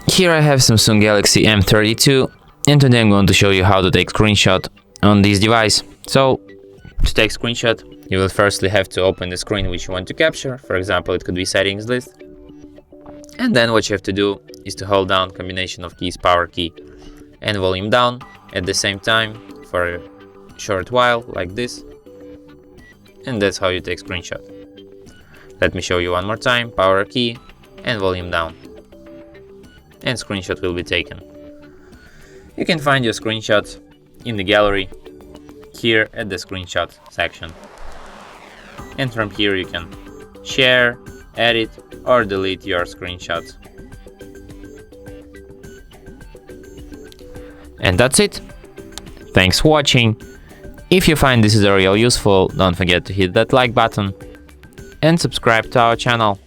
Here I have Samsung Galaxy M32, and today I'm going to show you how to take screenshot on this device. So, to take screenshot, you will firstly have to open the screen which you want to capture. For example, it could be settings list. And then what you have to do is to hold down combination of keys, power key and volume down at the same time for a short while, like this. And that's how you take screenshot. Let me show you one more time. Power key and volume down. And screenshot will be taken. You can find your screenshot in the gallery here at the screenshot section. And from here you can share, edit or delete your screenshots. And that's it. Thanks for watching. If you find this tutorial useful, don't forget to hit that like button and subscribe to our channel.